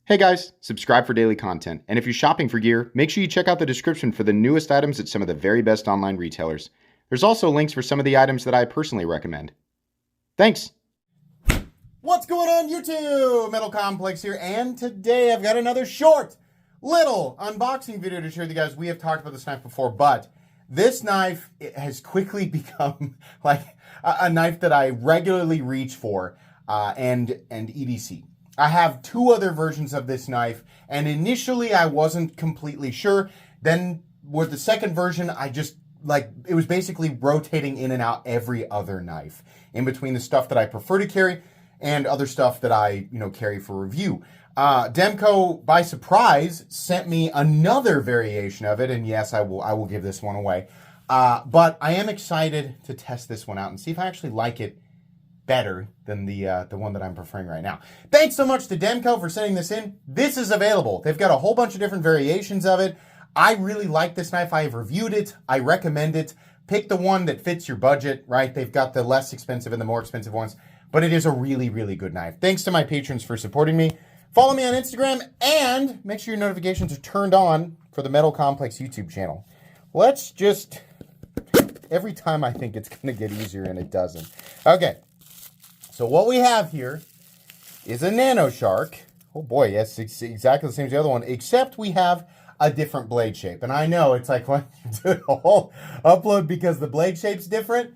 Hey guys, subscribe for daily content, and if you're shopping for gear, make sure you check out the description for the newest items at some of the very best online retailers. There's also links for some of the items that I personally recommend. Thanks! What's going on YouTube? Metal Complex here, and today I've got another short, little unboxing video to share with you guys. We have talked about this knife before, but this knife has quickly become like a knife that I regularly reach for and EDC. I have two other versions of this knife, and initially I wasn't completely sure. Then with the second version, I just, it was basically rotating in and out every other knife in between the stuff that I prefer to carry and other stuff that I, carry for review. Demko, by surprise, sent me another variation of it, and yes, I will give this one away. But I am excited to test this one out and see if I actually like it better than the one that I'm preferring right now. Thanks so much to Demko for sending this in. This is available. They've got a whole bunch of different variations of it. I really like this knife. I have reviewed it. I recommend it. Pick the one that fits your budget, right? They've got the less expensive and the more expensive ones, but it is a really, really good knife. Thanks to my patrons for supporting me. Follow me on Instagram and make sure your notifications are turned on for the Metal Complex YouTube channel. Let's just, every time I think it's going to get easier and it doesn't. Okay. So what we have here is a Nano Shark. Oh boy, yes, it's exactly the same as the other one, except we have a different blade shape. And I know it's like, what, do a whole upload because the blade shape's different?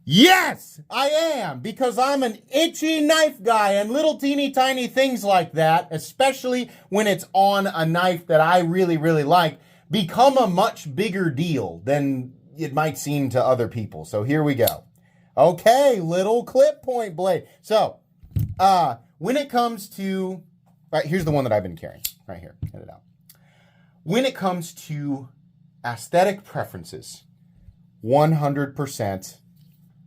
Yes, I am, because I'm an itchy knife guy, and little teeny tiny things like that, especially when it's on a knife that I really, really like, become a much bigger deal than it might seem to other people. So here we go. Okay, little clip point blade. So, when it comes to, right, here's the one that I've been carrying, right here, get it out. When it comes to aesthetic preferences, 100%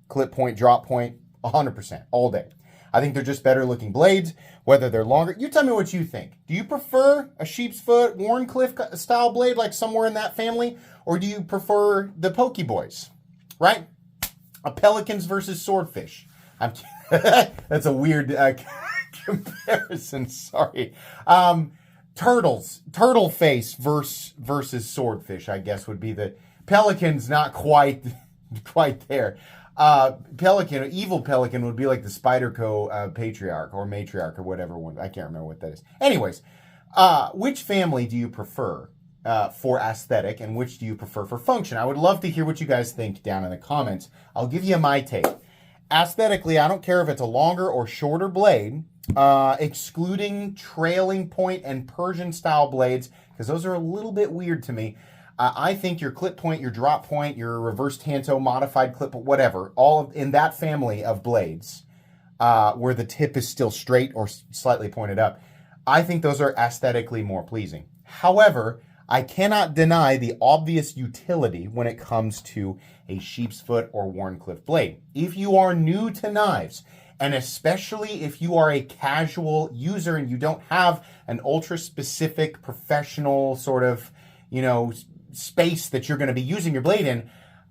clip point, drop point, 100%, all day. I think they're just better looking blades, whether they're longer. You tell me what you think. Do you prefer a sheep's foot, Warncliffe style blade, like somewhere in that family? Or do you prefer the Pokey Boys, right? A pelicans versus swordfish. That's a weird comparison. Sorry. Turtle face versus swordfish, I guess, would be the pelicans. Not quite there. Evil pelican would be like the Spyderco patriarch or matriarch or whatever one. I can't remember what that is. Anyways, which family do you prefer for aesthetic, and which do you prefer for function? I would love to hear what you guys think down in the comments. I'll give you my take. Aesthetically, I don't care if it's a longer or shorter blade, excluding trailing point and Persian style blades, because those are a little bit weird to me. I think your clip point, your drop point, your reverse tanto, modified clip, whatever, all in that family of blades, where the tip is still straight or slightly pointed up, I think those are aesthetically more pleasing. However, I cannot deny the obvious utility when it comes to a sheep's foot or Warncliffe blade. If you are new to knives, and especially if you are a casual user and you don't have an ultra-specific professional sort of, space that you're going to be using your blade in,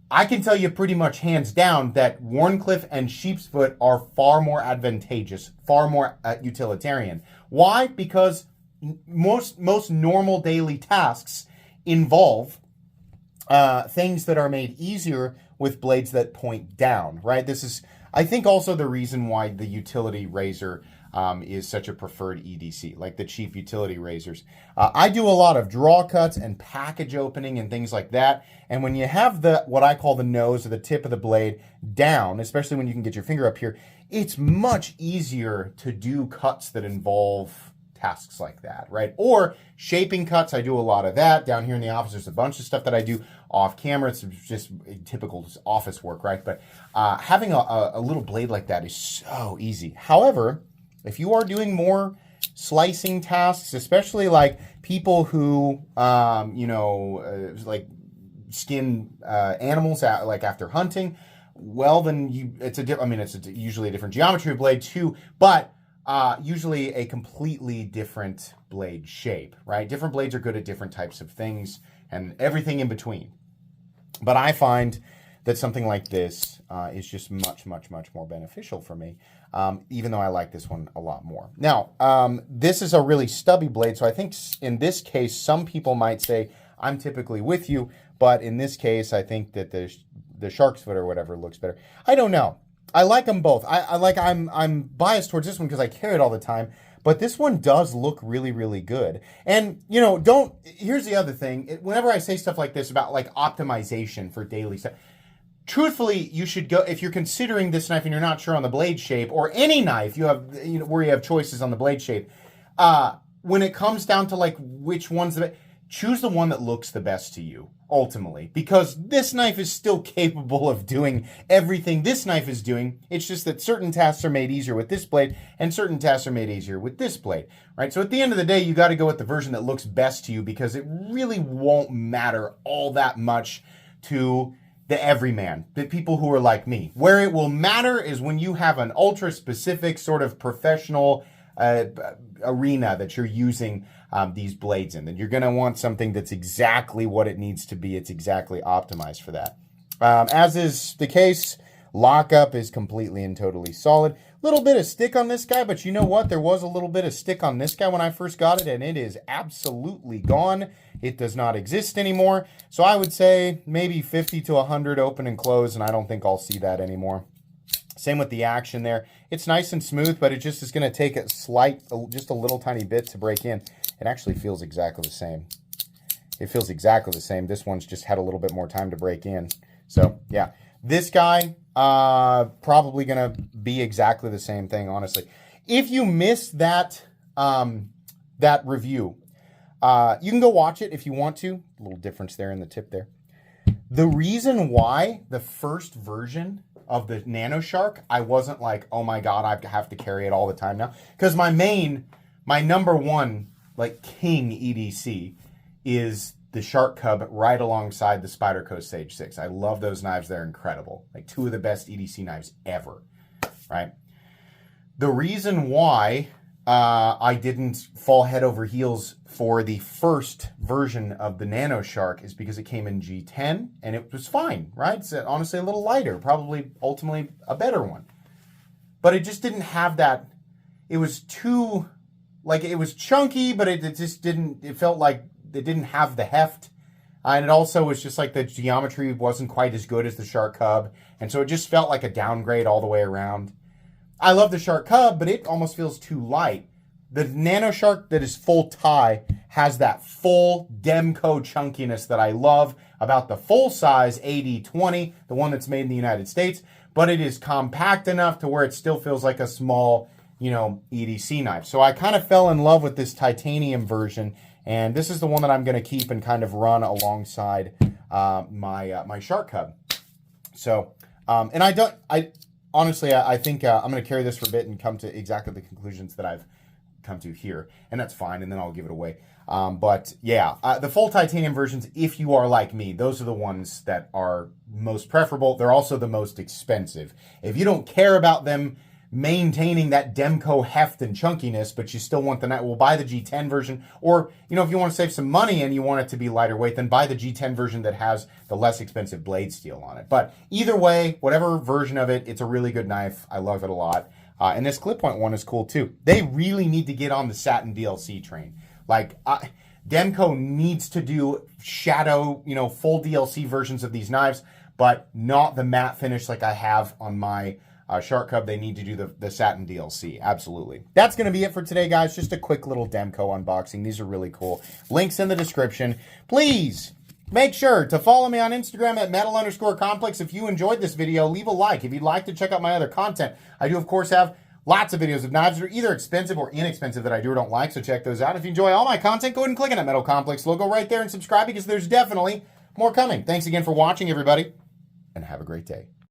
I can tell you pretty much hands down that Warncliffe and sheep's foot are far more advantageous, far more utilitarian. Why? Because most normal daily tasks involve things that are made easier with blades that point down, right? This is, I think, also the reason why the utility razor is such a preferred EDC, like the cheap utility razors. I do a lot of draw cuts and package opening and things like that. And when you have what I call the nose or the tip of the blade down, especially when you can get your finger up here, it's much easier to do cuts that involve tasks like that, right? Or shaping cuts, I do a lot of that. Down here in the office, there's a bunch of stuff that I do off camera. It's just typical office work, right? But having a little blade like that is so easy. However, if you are doing more slicing tasks, especially like people who, like skin animals out, like after hunting, well, then it's usually a different geometry of blade too, but usually a completely different blade shape, right? Different blades are good at different types of things and everything in between. But I find that something like this is just much, much, much more beneficial for me. even though I like this one a lot more. Now, this is a really stubby blade, so I think in this case, some people might say, I'm typically with you, but in this case, I think that the shark's foot or whatever looks better. I don't know. I like them both. I'm biased towards this one because I carry it all the time, but this one does look really, really good. And, you know, here's the other thing. Whenever I say stuff like this about like optimization for daily stuff, truthfully, you should go, if you're considering this knife and you're not sure on the blade shape, or any knife where you have choices on the blade shape, when it comes down to like which one's choose the one that looks the best to you, ultimately, because this knife is still capable of doing everything this knife is doing. It's just that certain tasks are made easier with this blade and certain tasks are made easier with this blade, right? So at the end of the day, you got to go with the version that looks best to you, because it really won't matter all that much to the everyman, the people who are like me. Where it will matter is when you have an ultra specific sort of professional arena that you're using these blades in. Then you're going to want something that's exactly what it needs to be. It's exactly optimized for that. As is the case, lockup is completely and totally solid. Little bit of stick on this guy, but you know what? There was a little bit of stick on this guy when I first got it, and it is absolutely gone. It does not exist anymore. So I would say maybe 50 to 100 open and close, and I don't think I'll see that anymore. Same with the action there. It's nice and smooth, but it just is going to take a just a little tiny bit to break in. It actually feels exactly the same. It feels exactly the same. This one's just had a little bit more time to break in. So, yeah. This guy, probably going to be exactly the same thing, honestly. If you missed that review, you can go watch it if you want to. A little difference there in the tip there. The reason why the first version of the Nano Shark, I wasn't like, oh my God, I have to carry it all the time now. Because my number one, like king EDC is the Shark Cub right alongside the Spyderco Sage 6. I love those knives. They're incredible. Like two of the best EDC knives ever, right? The reason why I didn't fall head over heels for the first version of the Nano Shark is because it came in G10 and it was fine, right? It's honestly a little lighter, probably ultimately a better one. But it just didn't have that, it was too, like it was chunky, but it just didn't, it felt like it didn't have the heft. And it also was just like the geometry wasn't quite as good as the Shark Cub. And so it just felt like a downgrade all the way around. I love the Shark Cub, but it almost feels too light. The Nano Shark that is full tie has that full Demko chunkiness that I love about the full-size AD20, the one that's made in the United States, but it is compact enough to where it still feels like a small, you know, EDC knife. So I kind of fell in love with this titanium version, and this is the one that I'm going to keep and kind of run alongside my Shark Cub. So, and honestly, I think I'm going to carry this for a bit and come to exactly the conclusions that I've come to here, and that's fine, and then I'll give it away. But yeah, the full titanium versions, if you are like me, those are the ones that are most preferable. They're also the most expensive. If you don't care about them maintaining that Demko heft and chunkiness, but you still want the knife, well, buy the G10 version. Or, you know, if you want to save some money and you want it to be lighter weight, then buy the G10 version that has the less expensive blade steel on it. But either way, whatever version of it, it's a really good knife. I love it a lot. And this clip point one is cool too. They really need to get on the satin DLC train. Like, Demko needs to do shadow, you know, full DLC versions of these knives, but not the matte finish like I have on my Shark Cub. They need to do the satin DLC. Absolutely. That's going to be it for today, guys. Just a quick little Demko unboxing. These are really cool. Links in the description. Please make sure to follow me on Instagram at metal_complex. If you enjoyed this video, leave a like. If you'd like to check out my other content, I do, of course, have lots of videos of knives that are either expensive or inexpensive that I do or don't like, so check those out. If you enjoy all my content, go ahead and click on that Metal Complex logo right there and subscribe, because there's definitely more coming. Thanks again for watching, everybody, and have a great day.